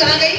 कहाँ गई?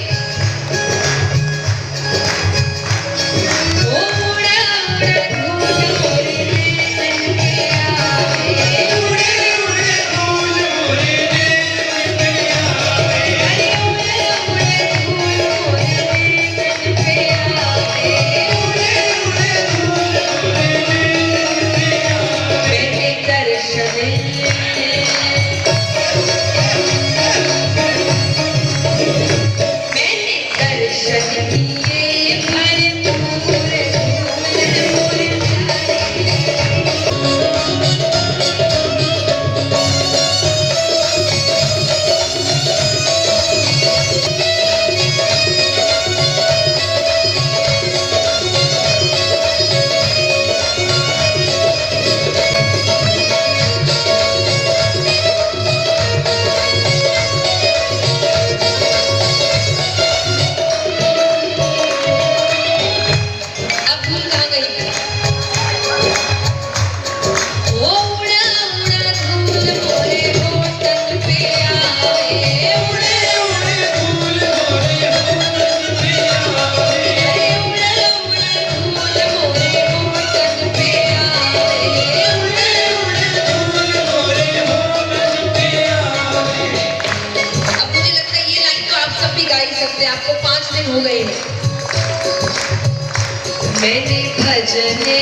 आपको 5 दिन हो गए हैं। मैंने भजने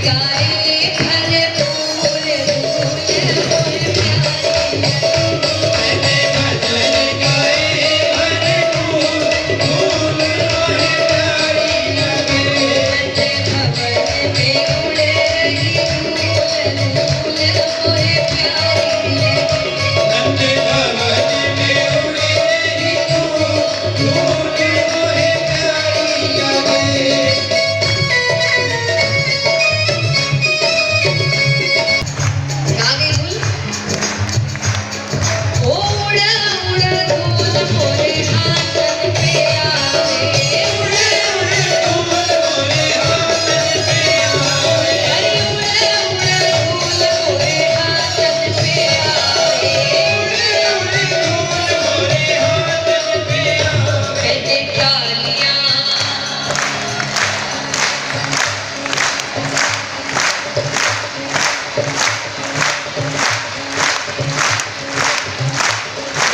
गाए भरपूर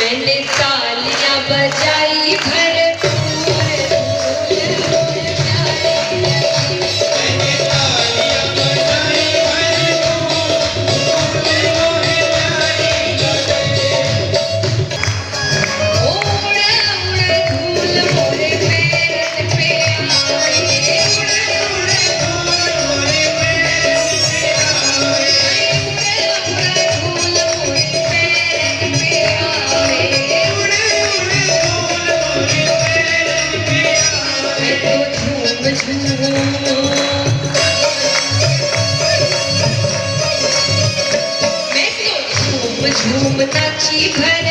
मैंने तालियां बजाई झूम नाची भरपूर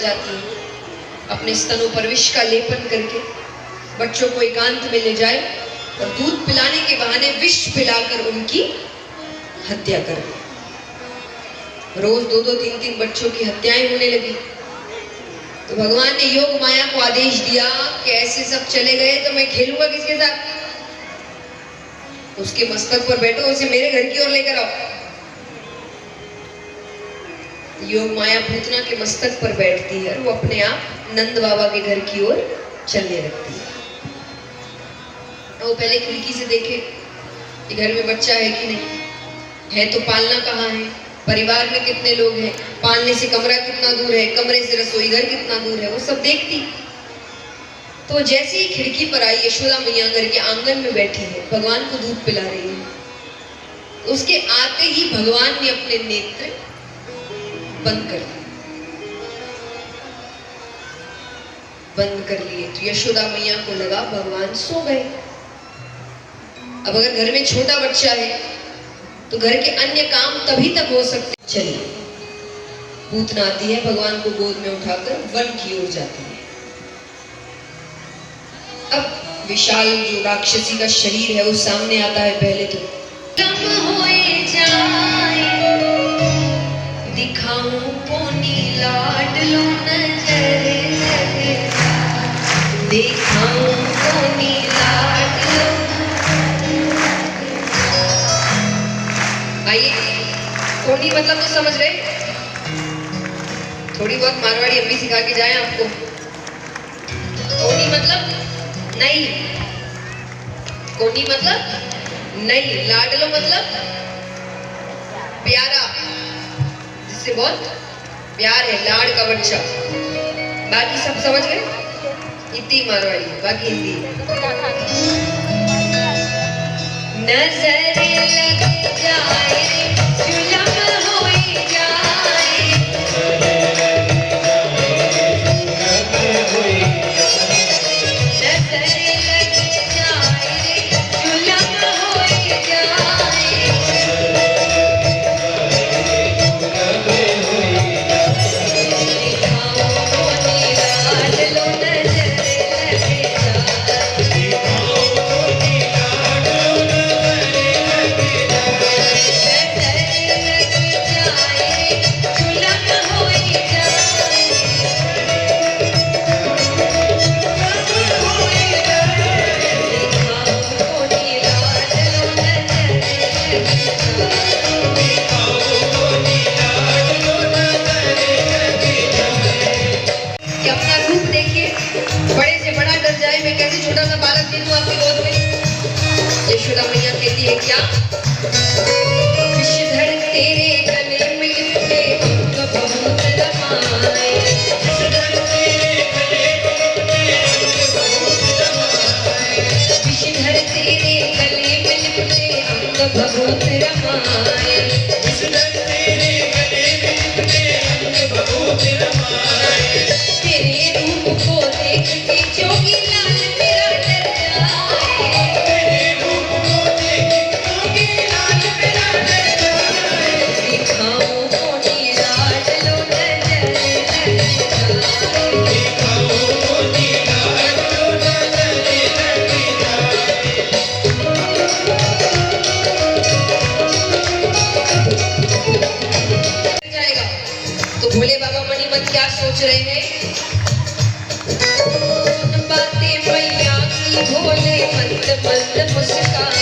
जाती है। अपने स्तनों पर विष का लेपन करके बच्चों को एकांत में ले जाए और दूध पिलाने के बहाने विष पिलाकर उनकी हत्या कर दी। रोज 2-2, 3-3 बच्चों की हत्याएं होने लगी। तो भगवान ने योग माया को आदेश दिया कि ऐसे सब चले गए तो मैं खेलूंगा किसके साथ? उसके मस्तक पर बैठो, उसे मेरे घर की ओर लेकर आओ। योग माया पूतना के मस्तक पर बैठती है और वो अपने आप नंद बाबा के घर की ओर चलने लगती है। वो पहले खिड़की से देखे कि घर में बच्चा है कि नहीं है, तो पालना कहाँ है, परिवार में कितने लोग हैं, पालने से कमरा कितना दूर है, कमरे से रसोई घर कितना दूर है, वो सब देखती। तो जैसे ही खिड़की पर आई, यशोदा मैया घर के आंगन में बैठी है, भगवान को दूध पिला रही है। उसके आते ही भगवान ने अपने नेत्र बंद कर लिए, तो यशोदा मैया को लगा भगवान सो गए। अब अगर घर में छोटा बच्चा है तो घर के अन्य काम तभी तक हो सकते। चलिए, पूतना आती है, भगवान को गोद में उठाकर वन की ओर जाती है। अब विशाल जो राक्षसी का शरीर है वो सामने आता है। पहले तो कम होए जाए, दिखाऊं पोनी लाडलो नजर लगे, दिखाऊं पोनी लाडलो। आइए, पोनी मतलब तो समझ रहे, थोड़ी बहुत मारवाड़ी अम्मी सिखा के जाए आपको। पोनी मतलब नहीं, कोनी मतलब नहीं, लाडलो मतलब प्यारा, जिससे बहुत प्यार है, लाड का बच्चा। बाकी सब समझ गए, इतनी मारवाड़ी है, बाकी हिंदी है। नजर लग जाए, जुलम होए जाए, छोटा सा बालक दे दूं आपकी गोद में। यशोदा मैया कहती है क्या, विषधर तेरे गले में लिपटे तो बहुत रमाए, विषधर तेरे गले में लिपटे तो बहुत रमाए, विषधर तेरे गले में लिपटे अंग बहुत रमाए, विषधर तेरे गले में लिपटे अंग बहुत रमाए, तेरे रूप को देख के जोगी लाल मेरा डर जाए, तेरे रूप को देख के जोगी लाल मेरा डर जाए, दिखाओ पोनी लाडलो नजर लग जाए, दिखाओ पोनी लाडलो नजर लग जाएगा। तो भोले बाबा मणि मत क्या सोच रहे हैं, बातें मैया की भोले मंद मंद मुस्काए,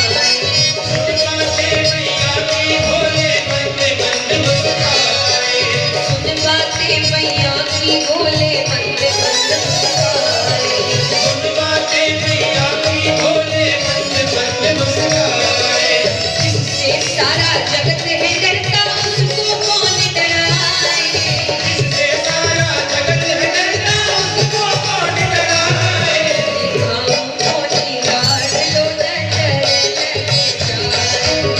बातें मैया की भोले मंद मंद मुस्काए, सुन बातें मैया की भोले मंद मंद मुस्काए, सुन बातें मैया की भोले मंद मंद मुस्काए, जिससे सारा जगत है डरता उसको कौन डराए, जिससे सारा जगत है डरता उसको कौन डराए, दिखाओ पोनी लाडलो नजर लग जाए,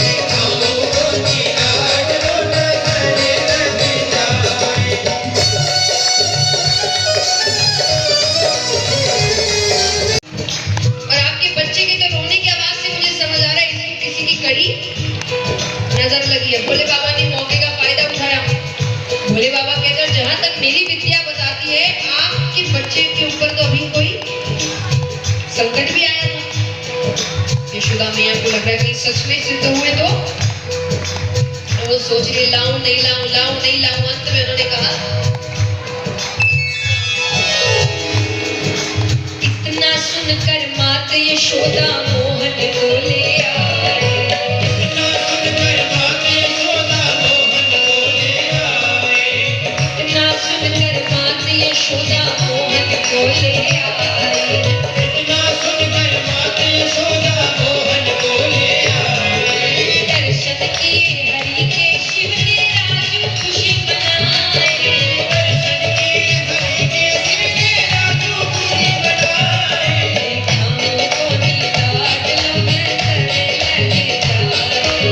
दिखाओ पोनी लाडलो नजर लग जाए। और आपके बच्चे के तो रोने की आवाज से मुझे समझ आ रहा है इसको किसी की कड़ी नजर लगी है। भोले बाबा ने मौके का फायदा उठाया। भोले बाबा कहते हैं जहां तक मेरी विद्या बताती है, आपके बच्चे के ऊपर तो अभी कोई संकट भी आया था। यशोदा मैया को लग रहा है कि सच में सिद्ध हुए तो वो सोच रहे लाऊं नहीं लाऊं, लाऊं नहीं लाऊं। अंत में उन्होंने कहा इतना सुनकर मात यशोदा मोहन बोले आए, इतना सुनकर मात यशोदा मोहन बोले आए, यशोदा मोहन को ले आई। इतना सुनकर माता यशोदा मोहन को ले आई। दर्शन किए हरि के शिव ने राजू खुशी मनाए। दर्शन किए हरि के शिव ने राजू खुशी मनाए। देखाओ को दीदार लो नजर लगे जाए।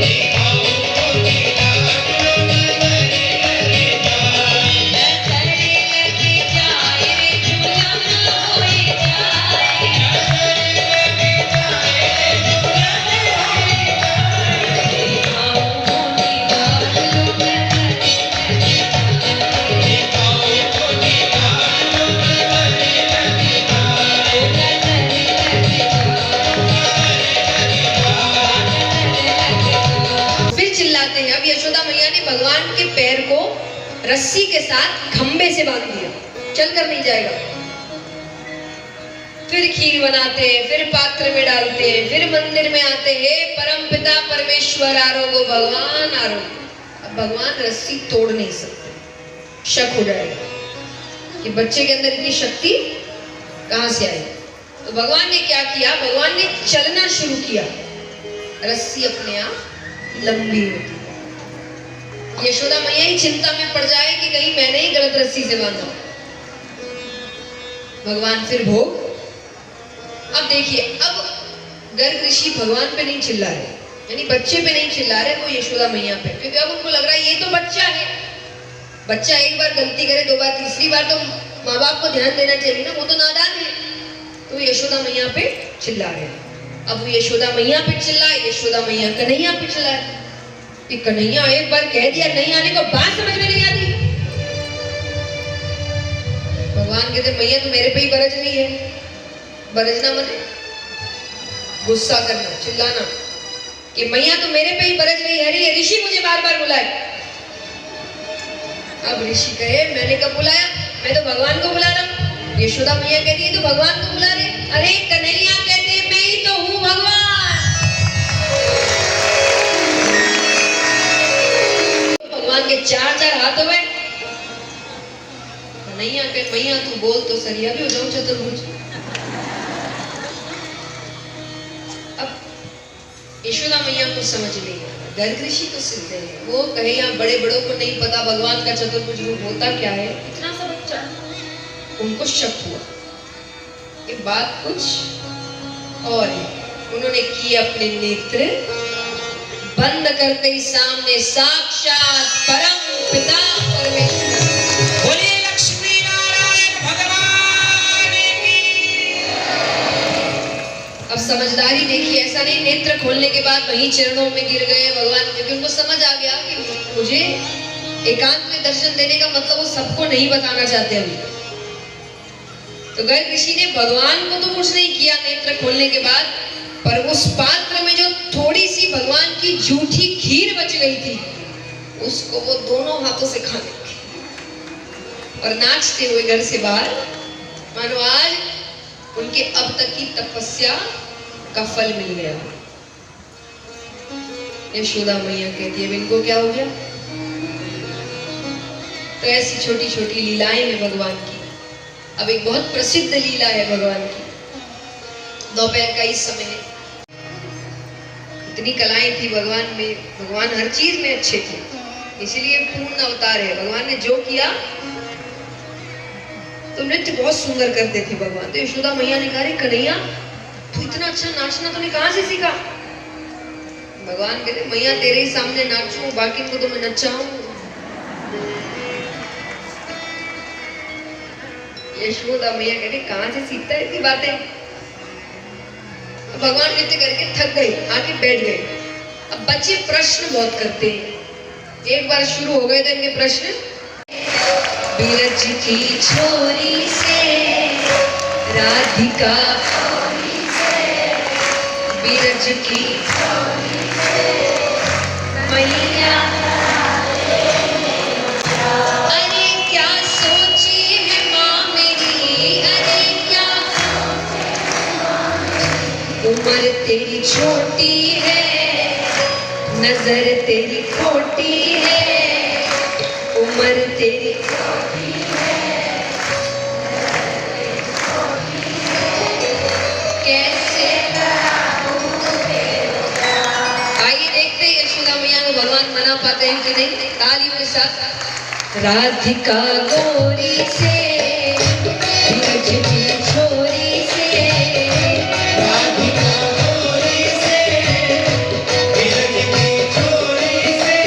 दिखाओ को दीदार लो नजर लगे जाए। नजर लगे जाए रे झूलना होए जाए। नजर लगे जाए रे झूलना होए जाए। देखाओ को दीदार लो नजर लगे जाए। दिखाओ को दीदार लो नजर लगे जाए। फिर चिल्लाते हैं। अब यशोदा मैया ने भगवान के पैर को रस्सी के साथ खंबे से बांध दिया, चलकर नहीं जाएगा। फिर खीर बनाते हैं, फिर पात्र में डालते हैं, फिर मंदिर में आते हैं। परम पिता परमेश्वर आरोगो भगवान आरोगो। अब भगवान रस्सी तोड़ नहीं सकते। शक हो जाएगा कि बच्चे के अंदर इतनी शक्ति कहां से आई। तो भगवान ने क्या किया, भगवान ने चलना शुरू किया। रस्सी अपने आप लंबी होती है। यशोदा मैया ही चिंता में पड़ जाए कि कहीं मैंने ही गलत रस्सी से बांधा। भगवान फिर भोग। अब देखिए, अब गर्ग ऋषि भगवान पे नहीं चिल्ला रहे, यानी बच्चे पे नहीं चिल्ला रहे, वो यशोदा मैया पे, क्योंकि अब उनको लग रहा है ये तो बच्चा है। बच्चा एक बार गलती करे, दो बार, तीसरी बार तो माँ बाप को ध्यान देना चाहिए ना, वो तो नादान है। तो यशोदा मैया पे चिल्ला रहे हैं। अब वो यशोदा मैया पे चिल्लाए, यशोदा मैया कन्हैया पे चिल्लाए कि कन्हैया एक बार कह दिया, नहीं आने को बात समझ में नहीं आती। भगवान कहते मैया तो मेरे पे ही बरज रही है। बरजना मने गुस्सा करना, चिल्लाना कि मैया तो मेरे पे ही बरज रही है। अरे ऋषि मुझे बार बार बुलाए। अब ऋषि कहे मैंने कब बुलाया, मैं तो भगवान को बुला रहा हूँ। यशोदा मैया कहती है तो भगवान को बुला रहे। अरे कन्हैया कहते मैं ही तो हूँ भगवान। भगवान के चार चार हाथ हो गए। कन्हैया कहे मैया तू बोल तो सरिया भी हो जाऊं चतुर्भुज। अब यशोदा मैया को समझ नहीं आया। गर्ग ऋषि तो सिद्ध है, वो कहे यहाँ बड़े बड़ों को नहीं पता भगवान का चतुर्भुज रूप होता क्या है, इतना सा बच्चा। उनको शक हुआ कि बात कुछ और है। उन्होंने किए अपने नेत्र बंद करते ही सामने साक्षात परम पिता परमेश्वर। बोलिए लक्ष्मी नारायण भगवान की। अब समझदारी देखिए, ऐसा नहीं नेत्र खोलने के बाद वहीं चरणों में गिर गए भगवान, क्योंकि उनको समझ आ गया कि मुझे एकांत में दर्शन देने का मतलब वो सबको नहीं बताना चाहते अभी। तो गर्ग ऋषि ने भगवान को तो कुछ नहीं किया नेत्र खोलने के बाद, पर उस पात्र में जो थोड़ी सी भगवान की झूठी खीर बच गई थी, उसको वो दोनों हाथों से खाने लगे और नाचते हुए घर से बाहर, मानो आज उनके अब तक की तपस्या का फल मिल गया। यशोदा मैया कहती है इनको क्या हो गया। तो ऐसी छोटी छोटी लीलाएं हैं भगवान की। अब एक बहुत प्रसिद्ध लीला है भगवान की। दोपहर का इस समय इतनी कलाएं थी भगवान में, भगवान हर चीज में अच्छे थे, इसीलिए पूर्ण अवतार है। भगवान ने जो किया तो नृत्य बहुत सुंदर करते थे भगवान। तो यशोदा मैया ने कहा कन्हैया तू इतना अच्छा नाचना तूने कहां से सीखा। भगवान कहते मैया तेरे ही सामने नाचूं, बाकी को तो मैं नचाऊं। यशोदा मैया कहते कहां से सीखता है इतनी बातें। भगवान नृत्य करके थक गए, आके बैठ गए। अब बच्चे प्रश्न बहुत करते हैं। एक बार शुरू हो गए थे इनके प्रश्न। बिरज की छोरी से राधिका, बिरज की मैया, अरे क्या सोची है माँ मेरी, अरे क्या उम्र तेरी छोटी है, नजर तेरी खोटी है, उम्र तेरी खोटी है, राधिका गोरी से धीरज की छोरी से, राधिका गोरी से धीरज की छोरी से,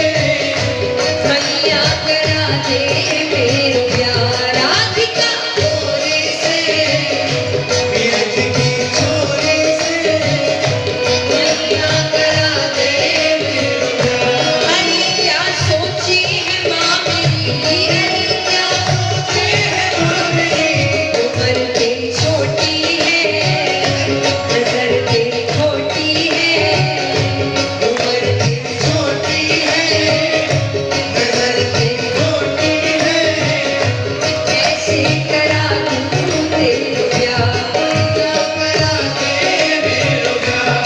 मैया करा दे मेरो प्यार। राधिका गोरी से धीरज की छोरी से, मैया करा दे मेरो प्यार। अरे क्या सोची है माँ मेरी, अरे क्या सोची है माँ मेरी, उम्र तेरी छोटी है, नजर तेरी खोटी है, उम्र तेरी छोटी है नजर तेरी छोटी है, कैसे करा दूँ तेरे प्यार। क्या करा दे मेरो प्यार।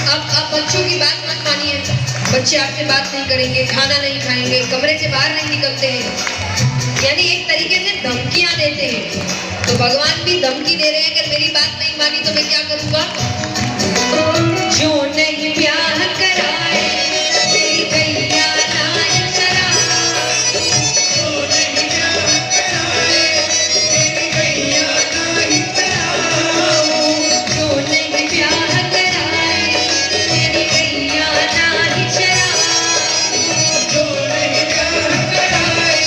अब बच्चों की बात मत मानिए। बच्चे आपसे बात नहीं करेंगे, खाना नहीं खाएंगे, कमरे से बाहर नहीं निकलते हैं, यानी एक तरीके से धमकियां देते हैं। तो भगवान भी धमकी दे रहे हैं, अगर मेरी बात नहीं मानी तो मैं क्या करूंगा। जो नहीं ब्याह कराए तेरी गैया नाय चरा, जो नहीं ब्याह कराए तेरी गैया नाई चराऊं, जो नहीं ब्याह कराए तेरी गैया नाय चरा, जो नहीं ब्याह कराए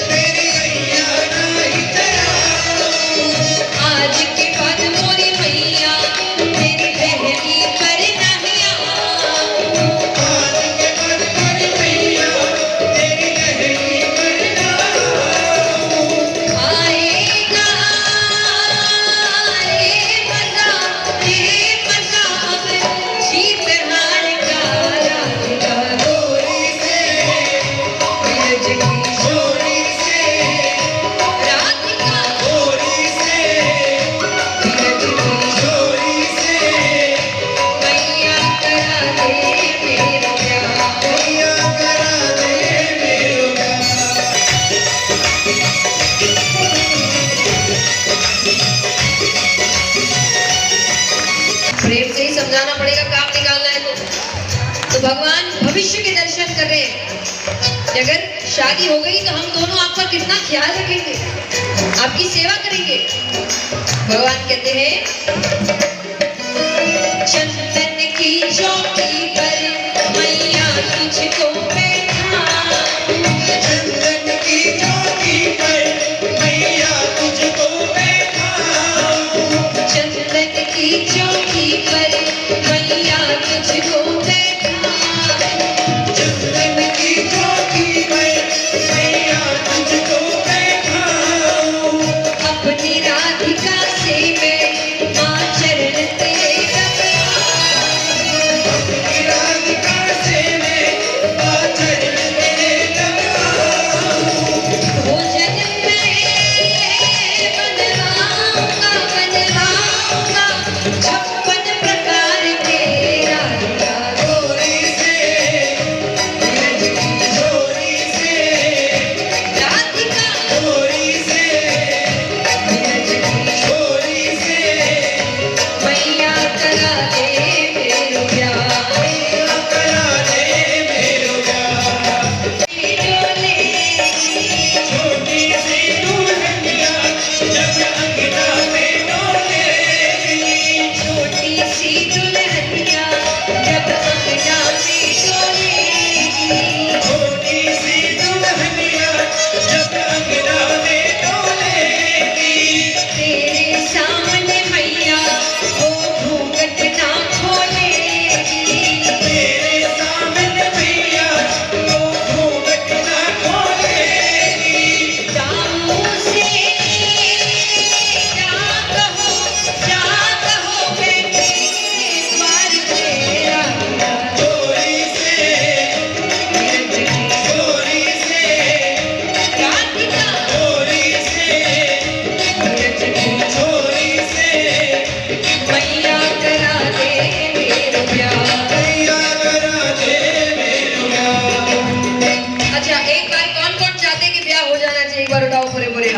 तेरी गैया नाई चराऊं, आज के बाद मोरी मैया तेरी पहली पर नहीं आऊं। आज के बाद तेरी मैया तेरी लहरी पर लाऊं, आएगा रे मजा अब जीत हार का। राधिका गोरी से धीरज की छोरी से, राधिका गोरी से धीरज की छोरी से, मैया करा दे मेरा प्यार। मैया करा दे मेरो प्यार। प्रेम से ही समझाना पड़ेगा, काम निकालना है तो भगवान भविष्य के दर्शन कर रहे हैं कि अगर शादी हो गई तो हम दोनों आपका कितना ख्याल रखेंगे, आपकी सेवा करेंगे। भगवान कहते हैं, चंदन की चौकी पर मैया तुझको बैठाऊं, चंदन की चौकी पर मैया तुझको बैठाऊं, चंदन की चौकी पर मैया तुझको बैठाऊं। चंदन की चौकी पर मैया तुझको बैठाऊं, अपनी राधिका से मैं माँ चरण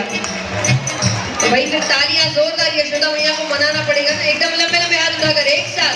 तो भाई फिर तालियां जोरदार यशोदा मैया को मनाना पड़ेगा ना। एकदम लंबे लंबे हाथ उठाकर एक साथ।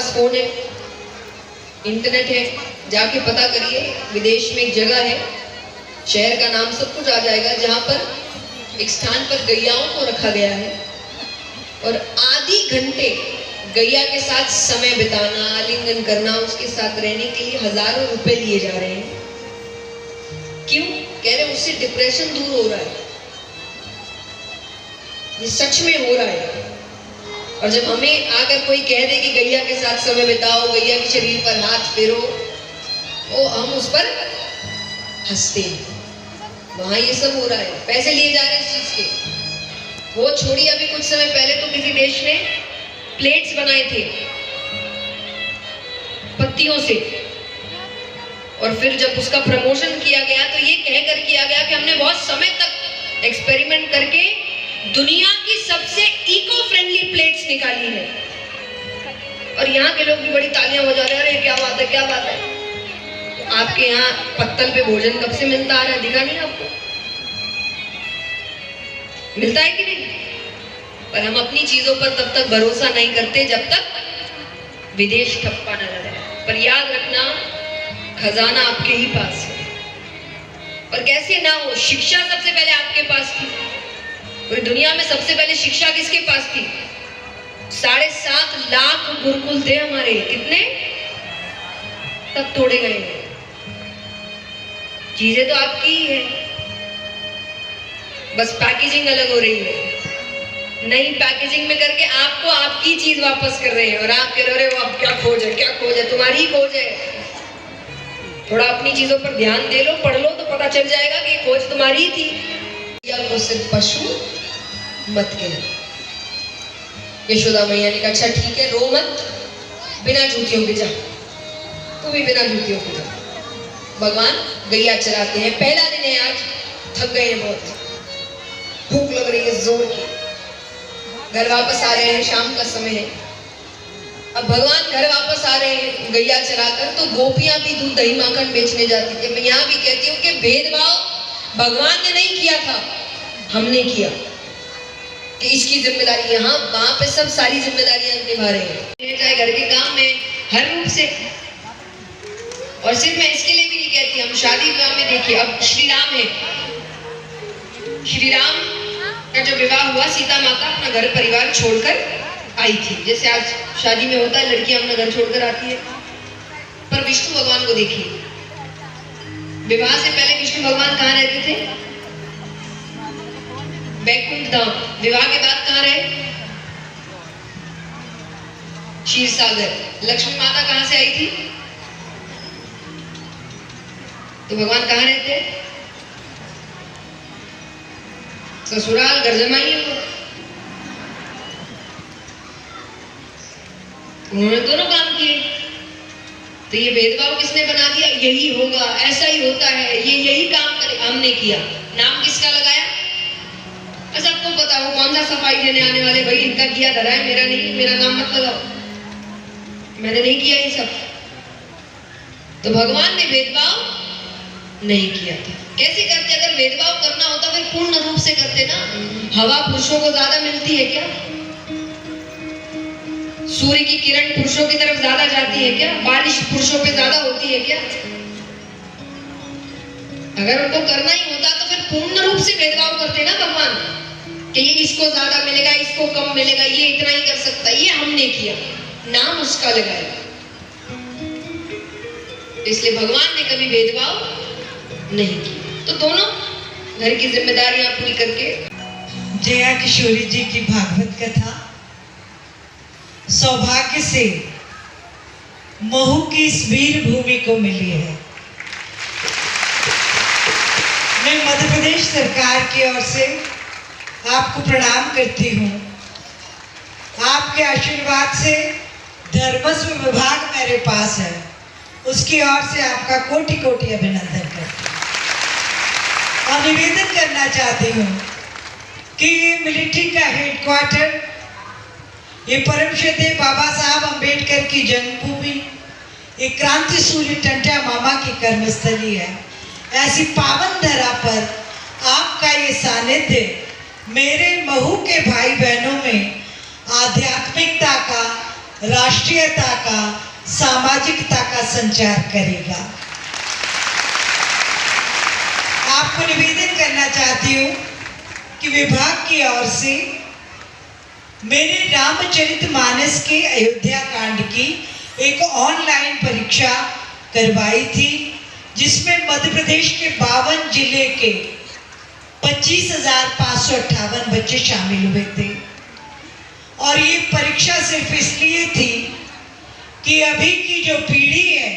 फोन है, इंटरनेट है, जाके पता करिए। विदेश में एक जगह है, शहर का नाम सब कुछ आ जाएगा, जहां पर एक स्थान पर गैयाओं को रखा गया है और आधी घंटे गैया के साथ समय बिताना, आलिंगन करना, उसके साथ रहने के लिए हजारों रुपए लिए जा रहे हैं। क्यों? कह रहे उससे डिप्रेशन दूर हो रहा है। ये सच में हो रहा है। और जब हमें आकर कोई कह दे कि गैया के साथ समय बिताओ, गैया के शरीर पर हाथ फेरो, वो हम उस पर हंसते हैं। वहां ये सब हो रहा है, पैसे लिए जा रहे हैं इस चीज के। वो छोड़िए, अभी कुछ समय पहले तो किसी देश ने प्लेट्स बनाए थे पत्तियों से, और फिर जब उसका प्रमोशन किया गया तो ये कहकर किया गया कि हमने बहुत समय तक एक्सपेरिमेंट करके दुनिया की सबसे इको फ्रेंडली प्लेट्स निकाली है। और यहाँ के लोग भी बड़ी तालियां बजा रहे हैं, अरे क्या बात है, क्या बात है। तो आपके यहाँ पत्तल पे भोजन कब से मिलता आ रहा है? दिखा नहीं आपको? मिलता है कि नहीं? पर हम अपनी चीजों पर तब तक भरोसा नहीं करते जब तक विदेश ठप्पा न लगे। पर याद रखना, खजाना आपके ही पास है। और कैसे ना हो, शिक्षा सबसे पहले आपके पास थी। पूरी दुनिया में सबसे पहले शिक्षा किसके पास थी? 7.5 लाख गुरुकुल थे हमारे। कितने? तब तोड़े गए। चीजें तो आपकी ही है, बस पैकेजिंग अलग हो रही है। नई पैकेजिंग में करके आपको आपकी चीज वापस कर रहे हैं और आप कह रहे हो अब क्या खोज है, क्या खोज है? तुम्हारी ही खोज है। थोड़ा अपनी चीजों पर ध्यान दे लो, पढ़ लो, तो पता चल जाएगा कि खोज तुम्हारी ही थी। या को सिर्फ पशु मत कहना। यशोदा मैया ने कहा अच्छा ठीक है, रो मत, बिना जूतियों के जा, तू भी बिना जूतियों के जा। भगवान गैया चराते हैं, पहला दिन है आज, थक गए हैं बहुत, भूख लग रही है जोर की, घर वापस आ रहे हैं, शाम का समय है। अब भगवान घर वापस आ रहे हैं गैया चराकर, तो गोपियां भी दूध दही माखन बेचने जाती थी। मैं यहाँ भी कहती हूँ कि भेदभाव भगवान ने नहीं किया था, हमने किया कि इसकी जिम्मेदारी यहाँ, वहां पे सब सारी जिम्मेदारियां निभा रहे हैं, चाहे घर के काम में, हर रूप से। और सिर्फ मैं इसके लिए भी नहीं कहती, हम शादी विवाह में देखिए, अब श्री राम है, श्री राम का जब विवाह हुआ, सीता माता अपना घर परिवार छोड़कर आई थी। जैसे आज शादी में होता है, लड़कियां अपना घर छोड़कर आती है। पर विष्णु भगवान को देखिए, विवाह से पहले विष्णु भगवान कहाँ रहते थे? बैकुंठ धाम। विवाह के बाद कहाँ रहे? क्षीर सागर। लक्ष्मी माता कहाँ से आई थी? तो भगवान कहाँ रहते? ससुराल, घर जमाई है वो। उन्होंने दोनों काम किए। तो ये भेदभाव किसने बना दिया? यही होगा, ऐसा ही होता है, ये यही काम करे, हमने किया। नाम किसका लगाया? सबको पता हो कौन सा सफाई देने आने वाले, भाई इनका किया धरा है, मेरा नहीं, मेरा नाम मत लगाओ, मैंने नहीं किया ये सब। तो भगवान ने भेदभाव नहीं किया था। कैसे करते? अगर भेदभाव करना होता फिर पूर्ण रूप से करते ना। हवा पुरुषों को ज्यादा मिलती है क्या? सूर्य की किरण पुरुषों की तरफ ज्यादा जाती है क्या? बारिश पुरुषों पे ज्यादा होती है क्या? अगर उनको करना ही होता तो फिर पूर्ण रूप से भेदभाव करते ना भगवान, कि ये इसको ज्यादा मिलेगा, इसको कम मिलेगा, ये इतना ही कर सकता है। ये हमने किया, नाम उसका लगाया। इसलिए भगवान ने कभी भेदभाव नहीं किया। तो दोनों घर की जिम्मेदारियां पूरी करके। जया किशोरी जी की भागवत कथा सौभाग्य से महू की इस वीर भूमि को मिली है। मैं मध्य प्रदेश सरकार की ओर से आपको प्रणाम करती हूँ। आपके आशीर्वाद से धर्मस्व विभाग मेरे पास है, उसकी ओर से आपका कोटि कोटि अभिनंदन करती हूँ। और निवेदन करना चाहती हूँ कि ये मिलिट्री का हेडक्वार्टर, ये परम श्रद्धेय बाबा साहब अंबेडकर की जन्मभूमि, ये क्रांति सूर्य टंटा मामा की कर्मस्थली है। ऐसी पावन धरा पर आपका ये सानिध्य मेरे महू के भाई बहनों में आध्यात्मिकता का, राष्ट्रीयता का, सामाजिकता का संचार करेगा। आपको निवेदन करना चाहती हूँ कि विभाग की ओर से मैंने रामचरितमानस के अयोध्या कांड की एक ऑनलाइन परीक्षा करवाई थी, जिसमें मध्य प्रदेश के 52 जिले के 25,558 बच्चे शामिल हुए थे। और ये परीक्षा सिर्फ इसलिए थी कि अभी की जो पीढ़ी है,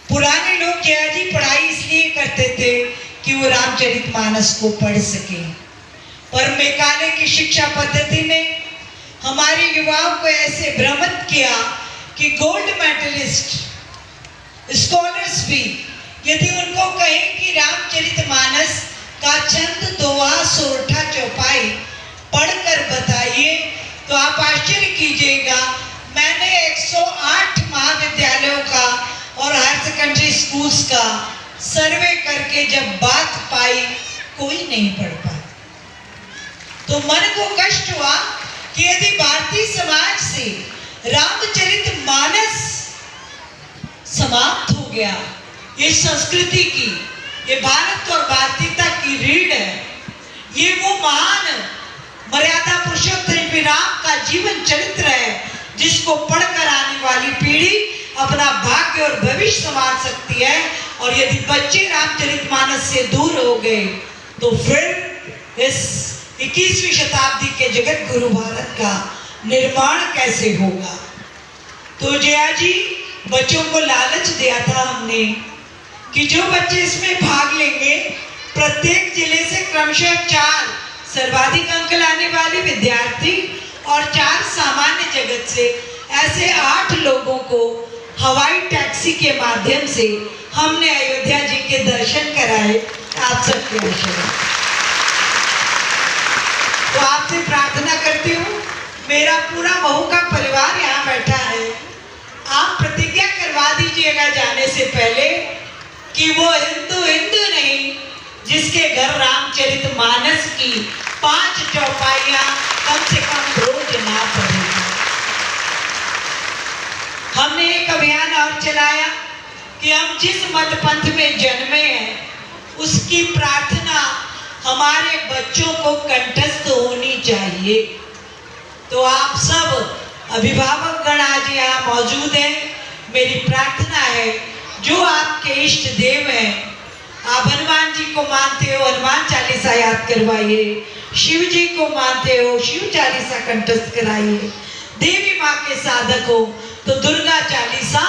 पुराने लोग जया जी पढ़ाई इसलिए करते थे कि वो रामचरितमानस को पढ़ सके, पर मेघालय की शिक्षा पद्धति ने हमारे युवाओं को ऐसे भ्रमित किया कि गोल्ड मेडलिस्ट स्कॉलर्स भी यदि उनको कहें कि रामचरितमानस का छंद, दोहा, सोरठा, चौपाई पढ़कर बताइए तो आप आश्चर्य कीजिएगा। मैंने 108 महाविद्यालयों का और हायर सेकेंडरी स्कूल्स का सर्वे करके जब बात पाई, कोई नहीं पढ़ पाया। तो मन को कष्ट हुआ कि यदि भारतीय समाज से रामचरितमानस समाप्त हो गया, ये संस्कृति की, ये भारत और भारतीयता की रीढ़ है, ये वो महान मर्यादा पुरुषोत्तम राम का जीवन चरित्र है जिसको पढ़कर आने वाली पीढ़ी अपना भाग्य और भविष्य संवार सकती है। और यदि बच्चे रामचरितमानस से दूर हो गए तो फिर इस 21वीं शताब्दी के जगत गुरु भारत का निर्माण कैसे होगा। तो जया जी, बच्चों को लालच दिया था हमने कि जो बच्चे इसमें भाग लेंगे, प्रत्येक जिले से क्रमशः 4 सर्वाधिक अंक लाने वाले विद्यार्थी और 4 सामान्य जगत से, ऐसे 8 लोगों को हवाई टैक्सी के माध्यम से हमने अयोध्या जी के दर्शन कराए। आप सबके आशीर्वाद। तो आपसे प्रार्थना करती हूँ, मेरा पूरा महू का परिवार यहाँ बैठा है, आप प्रतिज्ञा करवा दीजिएगा जाने से पहले कि वो हिंदू हिंदू नहीं जिसके घर रामचरितमानस की 5 चौपाइयाँ कम से कम रोज ना पढ़ेगी। हमने एक अभियान और चलाया कि हम जिस मत पंथ में जन्मे हैं उसकी प्रार्थना हमारे बच्चों को कंठस्थ होनी चाहिए। तो आप सब अभिभावक गण आज यहाँ मौजूद हैं। मेरी प्रार्थना है, जो आपके इष्ट देव हैं, आप हनुमान जी को मानते हो, हनुमान चालीसा चालीसा याद करवाइए। शिव जी को मानते हो, शिव चालीसा कंठस्थ कराइए। देवी माँ के साधक हो तो दुर्गा चालीसा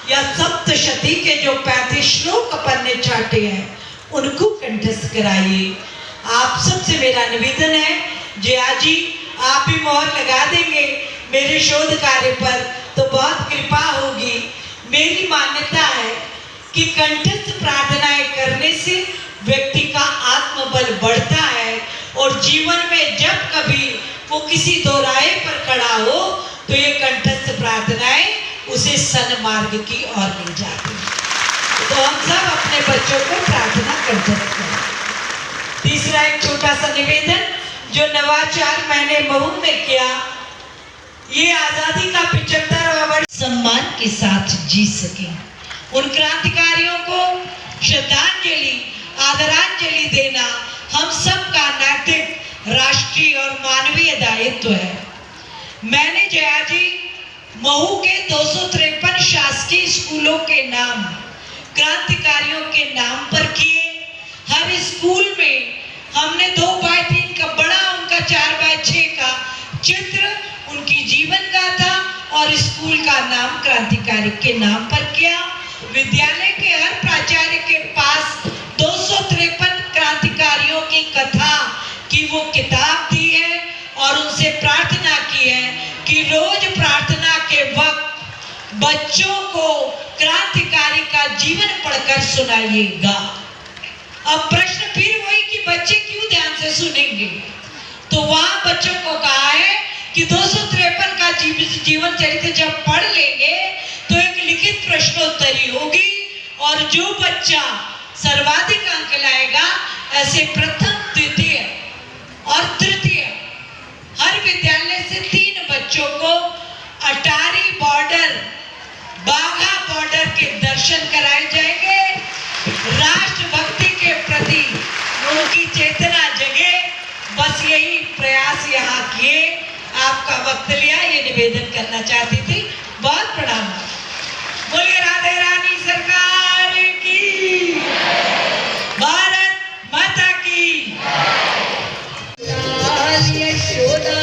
या सप्तशती के जो 35 श्लोक अपन ने चाटे हैं उनको कंठस्थ कराइए। आप सबसे मेरा निवेदन है, जया जी आप भी मोहर लगा देंगे मेरे शोध कार्य पर तो बहुत कृपा होगी। मेरी मान्यता है कि कंठस्थ प्रार्थनाएं करने से व्यक्ति का आत्मबल बढ़ता है और जीवन में जब कभी वो किसी दोराहे पर खड़ा हो तो ये कंठस्थ प्रार्थनाएं उसे सन्मार्ग की ओर ले जाती हैं। तो हम सब अपने बच्चों को प्रार्थना कंठस्थ करें। तीसरा एक छोटा सा निवेदन, जो नवाचार मैंने महू में किया, ये आजादी का 75वां वर्ष सम्मान के साथ जी सके। उन क्रांतिकारियों को श्रद्धांजलि आदरांजलि देना हम सबका नैतिक, राष्ट्रीय और मानवीय दायित्व है। मैंने जया जी महू के 253 शासकीय स्कूलों के नाम क्रांतिकारियों के नाम पर किए। हर स्कूल में हमने 2x3 का बड़ा, उनका 4x6 का चित्र, उनकी जीवन गाथा और स्कूल का नाम क्रांतिकारी के नाम पर किया। विद्यालय के हर प्राचार्य के पास 253 क्रांतिकारियों की कथा की वो किताब दी है और उनसे प्रार्थना की है कि रोज प्रार्थना के वक्त बच्चों को क्रांतिकारी का जीवन पढ़कर सुनाइएगा। अब प्रश्न फिर वही कि बच्चे क्यों ध्यान से सुनेंगे, तो वहां बच्चों को कहा है कि 253 का जीवन चरित्र जब पढ़ लेंगे तो एक लिखित प्रश्नोत्तरी होगी और जो बच्चा सर्वाधिक अंक लाएगा, ऐसे प्रथम, द्वितीय और तृतीय हर विद्यालय से 3 बच्चों को अटारी बॉर्डर, बाघा बॉर्डर के दर्शन कराए जाएंगे। राष्ट्रभक्ति के प्रति उनकी चेतना जगे, बस यही प्रयास यहाँ किए। आपका वक्त लिया, ये निवेदन करना चाहती थी। बहुत प्रणाम। बोलिए राधे रानी सरकार की, भारत माता की। लाल यशोदा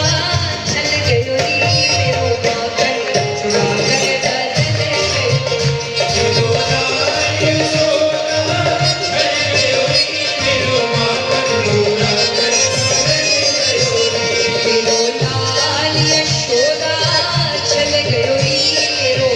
चल गयो री मेरो बागन, चुरा कर दादन गयो। मेरो लाल यशोदा चल गयो री मेरो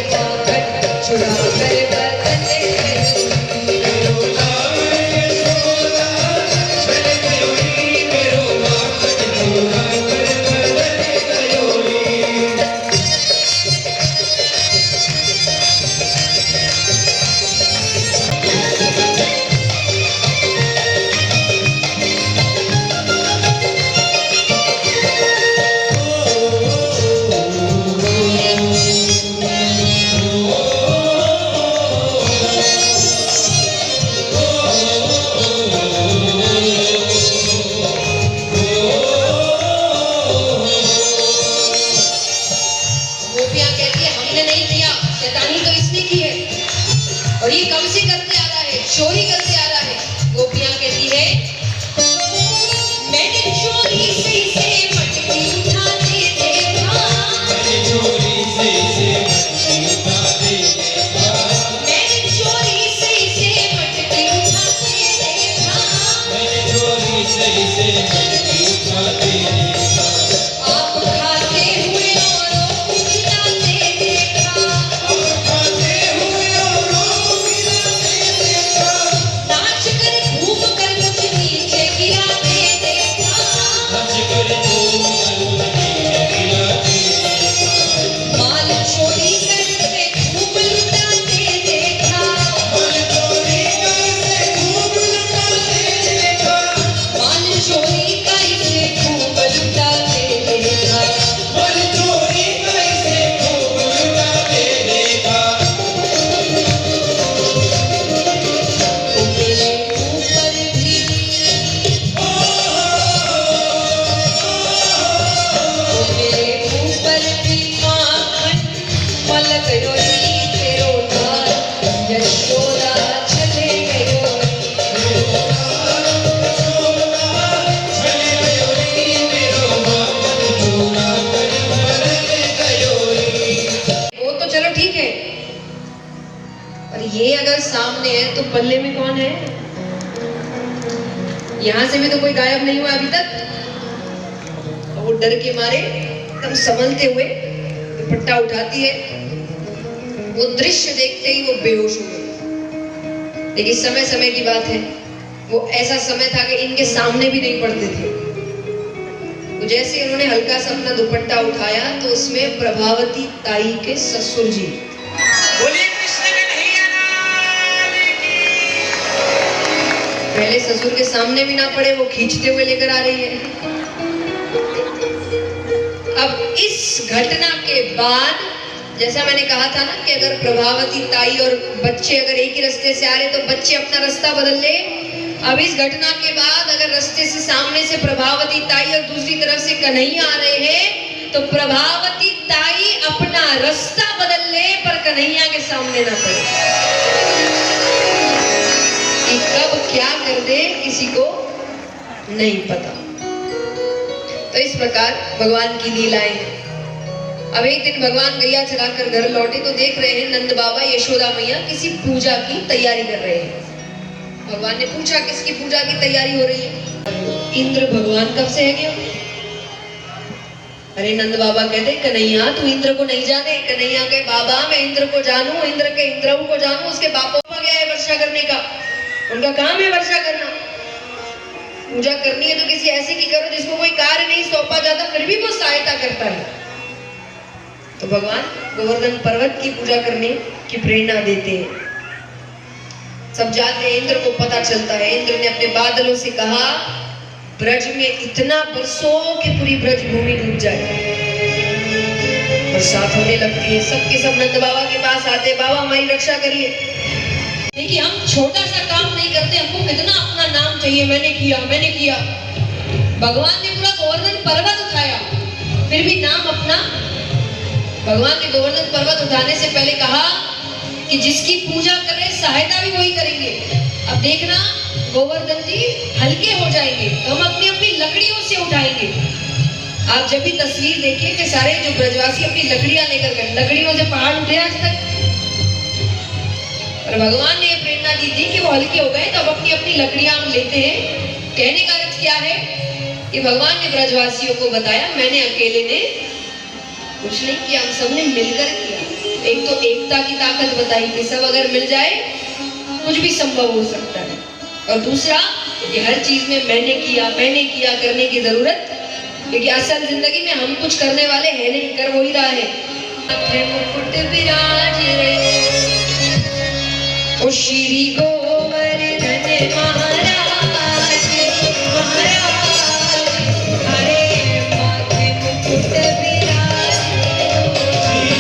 पल्ले में कौन है? यहां से भी तो कोई गायब नहीं हुआ अभी तक। और वो डर के मारे एकदम संभलते हुए दुपट्टा उठाती है। वो दृश्य देखते ही वो बेहोश हो गए। लेकिन समय समय की बात है, वो ऐसा समय था कि इनके सामने भी नहीं पड़ते थे। तो जैसे उन्होंने हल्का सा अपना दुपट्टा उठाया तो उसमें प्रभावती ताई के ससुर जी, बोलिए कृष्ण कन्हैया लाल की। पहले ससुर के सामने भी ना पड़े, वो खींचते हुए लेकर आ रही है। अब इस घटना के बाद, जैसा मैंने कहा था ना कि अगर प्रभावती ताई और बच्चे अगर एक ही रास्ते से आ रहे तो बच्चे अपना रास्ता बदल ले। अब इस घटना के बाद अगर रास्ते से सामने से प्रभावती ताई और दूसरी तरफ से कन्हैया आ रहे हैं तो प्रभावती ताई अपना रास्ता बदल ले पर कन्हैया के सामने ना पड़े। कि कब क्या कर दे किसी को नहीं पता। तो इस प्रकार भगवान की लीलाएं हैं। अब एक दिन भगवान गैया चराकर घर लौटे तो देख रहे हैं नंद बाबा यशोदा मैया किसी पूजा की तैयारी कर रहे हैं। भगवान ने पूछा किसकी पूजा की तैयारी हो रही है? इंद्र भगवान कब से है क्या? अरे नंद बाबा कहते कन्हैया तू इंद्र को नहीं जाने। कन्हैया कहे बाबा मैं इंद्र को जानू, इंद्र के इंद्रऊ को जानू। उसके बापों का गया है वर्षा करने का, उनका काम है वर्षा करना। पूजा करनी है तो किसी ऐसे की करो जिसको कोई कार्य नहीं सौंपा जाता फिर भी वो सहायता करता है। तो भगवान गोवर्धन पर्वत की पूजा करने की प्रेरणा देते हैं। सब जाते हैं, इंद्र को पता चलता है। इंद्र ने अपने बादलों से कहा ब्रज में इतना बरसो कि पूरी ब्रज भूमि डूब जाए। बरसात होने लगती है। सबके सब नंद बाबा के पास आते, बाबा हमारी रक्षा करिए। देखिए हम छोटा सा काम नहीं करते, हमको कितना अपना नाम चाहिए, मैंने किया मैंने किया। भगवान ने पूरा गोवर्धन पर्वत उठाया फिर भी नाम अपना। भगवान ने गोवर्धन पर्वत उठाने से पहले कहा कि जिसकी पूजा कर रहे सहायता भी वही करेंगे। अब देखना गोवर्धन जी हल्के हो जाएंगे तो हम अपनी अपनी लकड़ियों से उठाएंगे। आप जब भी तस्वीर देखिए कि सारे जो ब्रजवासी अपनी लकड़ियां लेकर गए, लकड़ियों से पहाड़ उठे आज तक। और भगवान ने ये प्रेरणा दी थी कि वो हल्के हो गए तो अब अपनी अपनी लकड़ियां हम लेते हैं। कहने का अर्थ क्या है कि भगवान ने ब्रजवासियों को बताया मैंने अकेले ने कुछ नहीं किया, हम सबने मिलकर किया। एक तो एकता की ताकत बताई कि सब अगर मिल जाए कुछ भी संभव हो सकता है। और दूसरा कि हर चीज में मैंने किया करने की जरूरत, क्योंकि असल जिंदगी में हम कुछ करने वाले हैं नहीं, कर वही रहा है। मुकुट विराज रे ओ श्री गोवर्धन महाराज महाराज, हरे माथे मुकुट विराज। श्री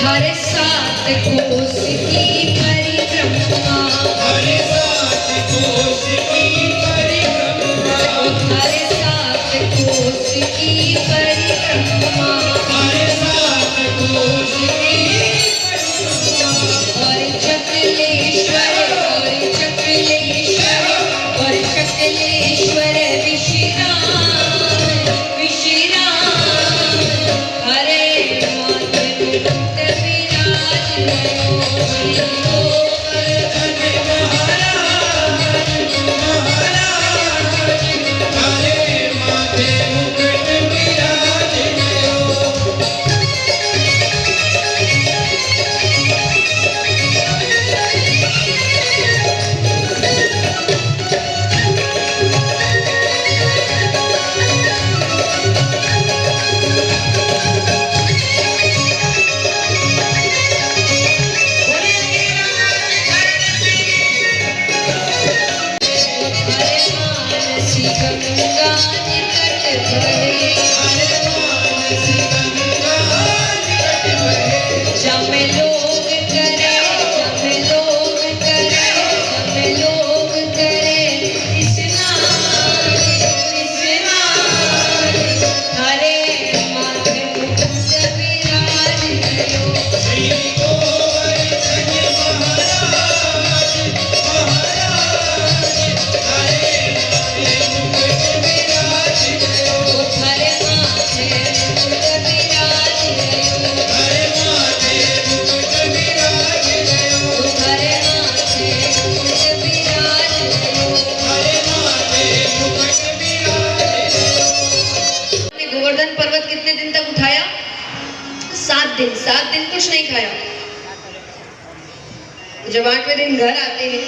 हर सात कोस की परिक्रमा, हर सात कोस की परिक्रमा, हर सात कोस की परिक्रमा, हर सात कोस की परिक्रमा, और चकलेश्वर विश्राम विश्राम, हरे माथे मुकुट विराज भयो, गोवर्धन महाराज महाराज, हरे माथे मुकुट विराज भयो। हरे मानसी गंगा निकट बहे, जम लोग करे, जम लोग करे, जम लोग करे स्नान स्नान, हरे माथे मुकुट विराज भयो, श्री गोवर्धन महाराज महाराज, हरे माथे मुकुट विराज भयो, हरे माथे मुकुट विराज भयो, हरे माथे मुकुट विराज भयो, हरे माथे मुकुट विराज भयो। हरे माथे मुकुट विराज भयो। ने गोवर्धन पर्वत कितने दिन तक उठाया? 7 दिन। 7 दिन कुछ नहीं खाया। जब 8वें दिन घर आते हैं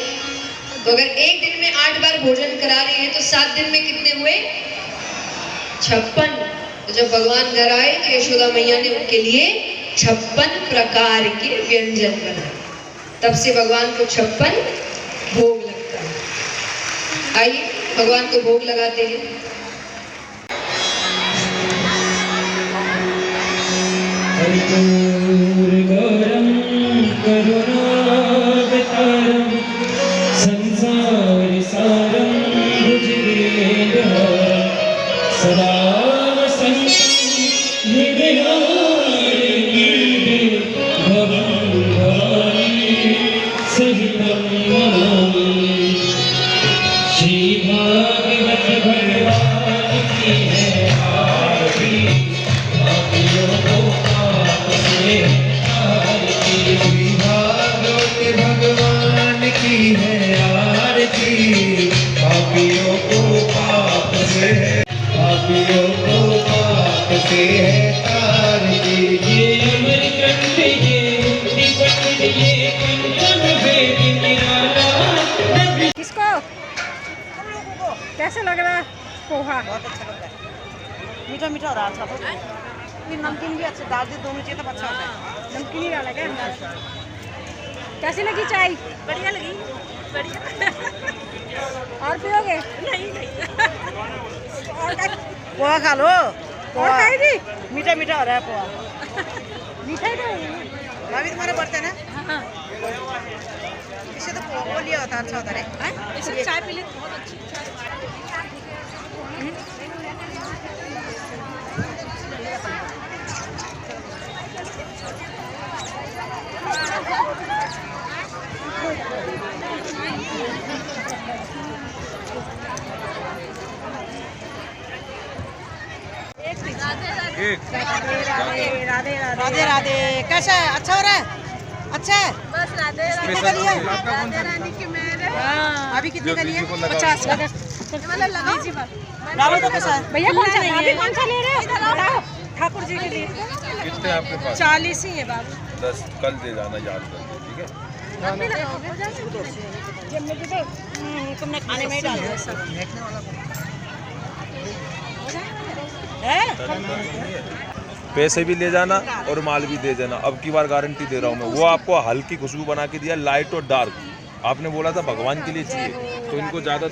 तो अगर एक दिन में 8 बार भोजन करा रहे हैं तो 7 दिन में कितने हुए? 56। तो जब भगवान घर आए तो यशोदा मैया ने उनके लिए 56 प्रकार के व्यंजन बनाए। तब से भगवान को 56 भोग लगता है। आइए भगवान को भोग लगाते हैं। कर्पूरगौरं करुणावतारं संसारसारं भुजगेन्द्रहारं सदा वसन्तं हृदयारविन्दे भवं भवानी सहितं नमामि। श्री भागवत भगवान की है आरती, पापियों को पाप से आरती। श्री भागवत भगवान की है आरती, पापियों को पाप से है तारती। ये अमरकंठ ये मुक्तिपथ ये पंचम वेद निराला नबी। किसको? कैसे लग रहा है पोहा? बहुत अच्छा लग रहा है, मीठा मीठा हो रहा है। अच्छा तो ये नमकीन भी अच्छा डाल दे, दोनों चीज़ तब अच्छा होता है। नमकीन ही डाला क्या अंदर? कैसी लगी चाय? बढ़िया लगी, बढ़िया। और पियोगे? नहीं नहीं, और क्या? पोहा खा लो। और पोहा खाएगी? मीठा मीठा हो रहा है पोहा। मीठा ही तो है। भाभी तुम्हारे बर्तन है, हाँ। इससे तो पोहा लिया होता अच्छा होता है। इससे चाय पी ले बहुत अच्छी चाय। राधे राधे राधे। कैसा है? अच्छा हो रहा है? अच्छा है। बस राधे कितने का लिया? रानी की मेहर है। अभी कितने का लिया? 50 का। डालो तो कैसा है? भैया कौन सा अभी कौन सा ले रहे हो? बताओ। ठाकुर जी के लिए कितने आपके पास? 40 ही है बाबू। 10 कल दे जाना याद करके, ठीक है? तुमने खाने में ही डाल दिया सब। पैसे भी ले जाना और माल भी दे देना। अब की बार गारंटी दे रहा हूँ मैं। वो आपको हल्की खुशबू बना के दिया, लाइट और डार्क। आपने बोला था भगवान के लिए चाहिए, तो इनको ज़्यादा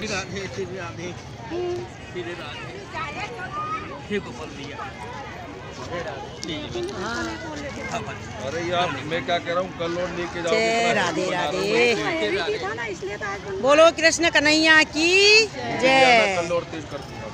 अरे यार मैं क्या कह रहा हूँ, कल और लेके जाओ। जय राधे राधे। बोलो कृष्ण कन्हैया की जय। कल और तेज कर दूंगा।